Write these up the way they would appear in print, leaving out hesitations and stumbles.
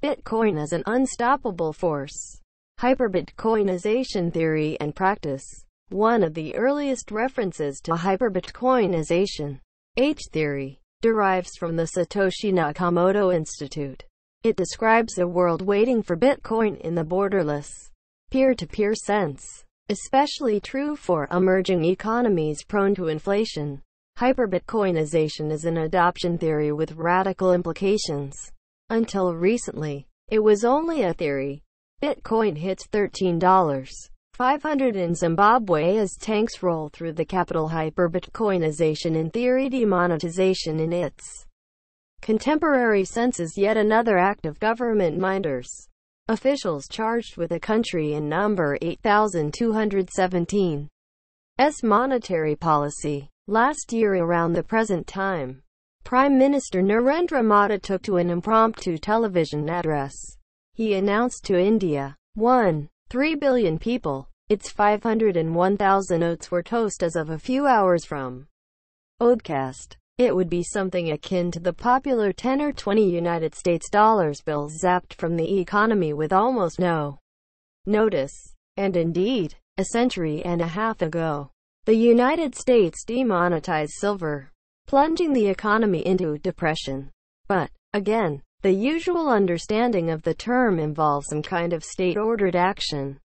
Bitcoin as an unstoppable force. Hyperbitcoinization theory and practice. One of the earliest references to hyperbitcoinization, H-theory, derives from the Satoshi Nakamoto Institute. It describes a world waiting for Bitcoin in the borderless, peer-to-peer sense, especially true for emerging economies prone to inflation. Hyperbitcoinization is an adoption theory with radical implications. Until recently, it was only a theory. Bitcoin hits $13.500 in Zimbabwe as tanks roll through the CapitalHyperbitcoinization and TheoryDemonetization in its contemporary sense is yet another act of government minders. Officials charged with a country in number 8217's monetary policy. Last year around the present time, Prime Minister Narendra Moditook to an impromptu television address. He announced to India, 3 billion people, its 501,000 oats were toast as of a few hours from Oadcast. It would be something akin to the popular 10 or 20 United States dollars bills zapped from the economy with almost no notice. And indeed, a century and a half ago, the United States demonetized silver, plunging the economy into depression. But, again, the usual understanding of the term involves some kind of state-ordered action.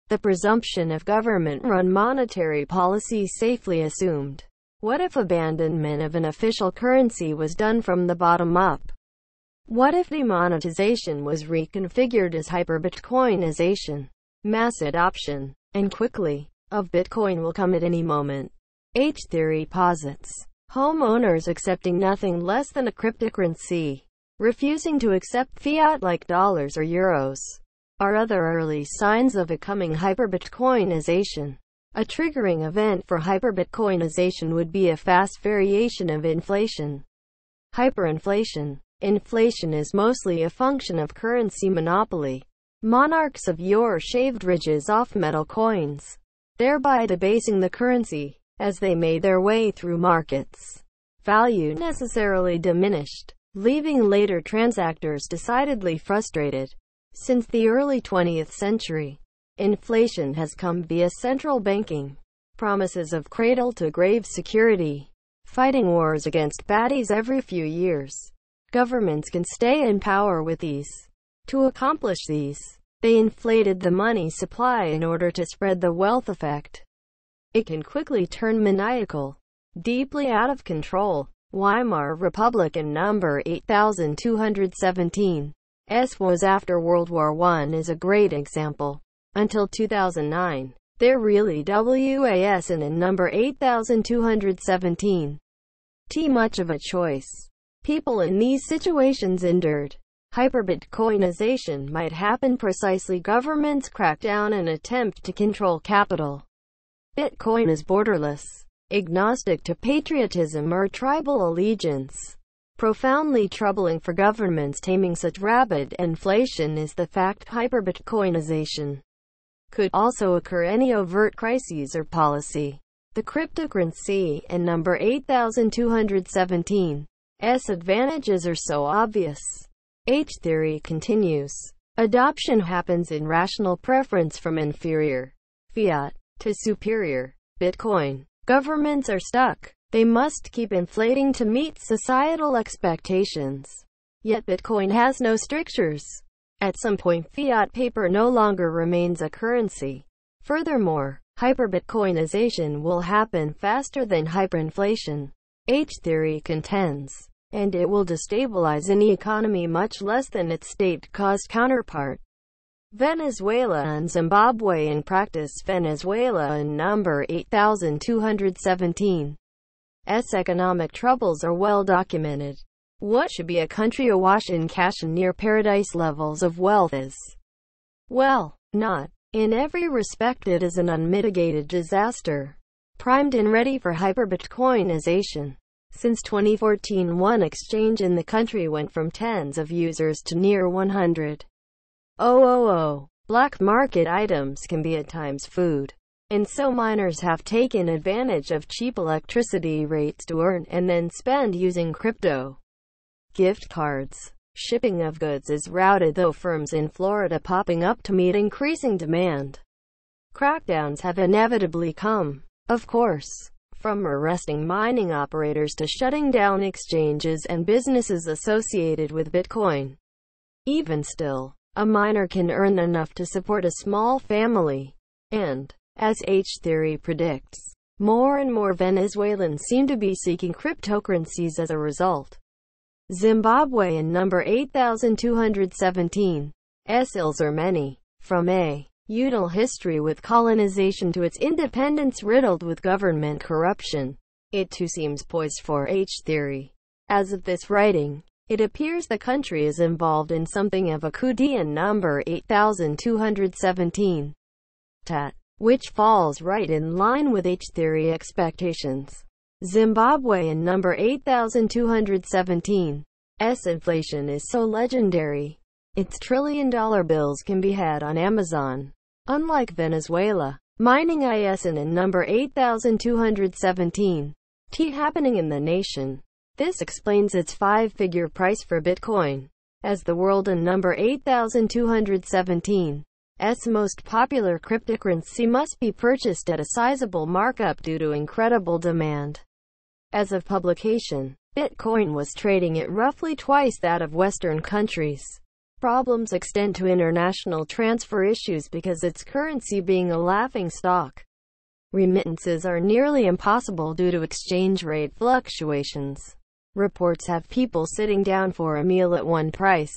The presumption of government-run monetary policy safely assumed. What if abandonment of an official currency was done from the bottom up? What if demonetization was reconfigured as hyperbitcoinization? Mass adoption, and quickly, of Bitcoin will come at any moment. H-theory posits homeowners accepting nothing less than a cryptocurrency, refusing to accept fiat like dollars or euros, are other early signs of a coming hyperbitcoinization. A triggering event for hyperbitcoinization would be a fast variation of inflation. Hyperinflation. Inflation is mostly a function of currency monopoly. Monarchs of yore shaved ridges off metal coins, thereby debasing the currency. As they made their way through markets, value necessarily diminished, leaving later transactors decidedly frustrated. Since the early 20th century, inflation has come via central banking, promises of cradle-to-grave security, fighting wars against baddies every few years. Governments can stay in power with ease. To accomplish these, they inflated the money supply in order to spread the wealth effect. It can quickly turn maniacal, deeply out of control. Weimar Republic in number 8217's was after World War I is a great example. Until 2009, there really was in number 8217. Much of a choice. People in these situations endured. Hyperbitcoinization might happen precisely. Governments crack down and attempt to control capital. Bitcoin is borderless, agnostic to patriotism or tribal allegiance. Profoundly troubling for governments taming such rapid inflation is the fact hyperbitcoinization could also occur any overt crises or policy. The cryptocurrency and number 8217's advantages are so obvious. H-theory continues. Adoption happens in rational preference from inferior fiat to superior Bitcoin. Governments are stuck. They must keep inflating to meet societal expectations. Yet Bitcoin has no strictures. At some point, fiat paper no longer remains a currency. Furthermore, hyperbitcoinization will happen faster than hyperinflation. H-theory contends, and it will destabilize any economy much less than its state-caused counterpart. Venezuela and Zimbabwe in practice. Venezuela in number 8217's economic troubles are well documented. What should be a country awash in cash and near paradise levels of wealth is, well, not. In every respect it is an unmitigated disaster, primed and ready for hyperbitcoinization. Since 2014, one exchange in the country went from tens of users to near 100. Black market items can be at times food. And so miners have taken advantage of cheap electricity rates to earn and then spend using crypto gift cards. Shipping of goods is routed, though firms in Florida popping up to meet increasing demand. Crackdowns have inevitably come, of course, from arresting mining operators to shutting down exchanges and businesses associated with Bitcoin. Even still, a miner can earn enough to support a small family. And, as H-Theory predicts, more and more Venezuelans seem to be seeking cryptocurrencies as a result. Zimbabwe in number 8217. Ills are many. From a feudal history with colonization to its independence riddled with government corruption, it too seems poised for H-Theory. As of this writing, it appears the country is involved in something of a coup d'etat number 8217. Which falls right in line with H-Theory expectations. Zimbabwe in number 8217. Inflation is so legendary. Its trillion-dollar bills can be had on Amazon. Unlike Venezuela, mining is in number 8217. Happening in the nation. This explains its five-figure price for Bitcoin. As the world in number 8217. Most popular cryptocurrency must be purchased at a sizable markup due to incredible demand. As of publication, Bitcoin was trading at roughly twice that of Western countries. Problems extend to international transfer issues because its currency being a laughingstock. Remittances are nearly impossible due to exchange rate fluctuations. Reports have people sitting down for a meal at one price,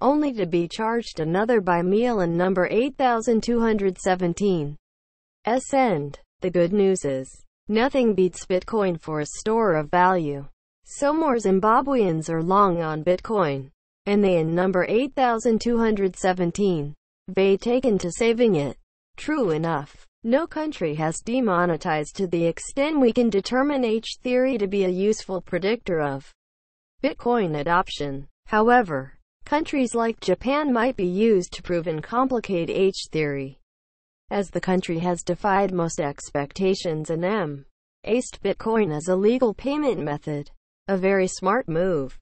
only to be charged another by meal in number 8217. End. The good news is, nothing beats Bitcoin for a store of value. So more Zimbabweans are long on Bitcoin, and they in number 8217. They taken to saving it. True enough, no country has demonetized to the extent we can determine H-Theory to be a useful predictor of Bitcoin adoption. However, countries like Japan might be used to prove and complicate H-Theory, as the country has defied most expectations and embraced Bitcoin as a legal payment method. A very smart move.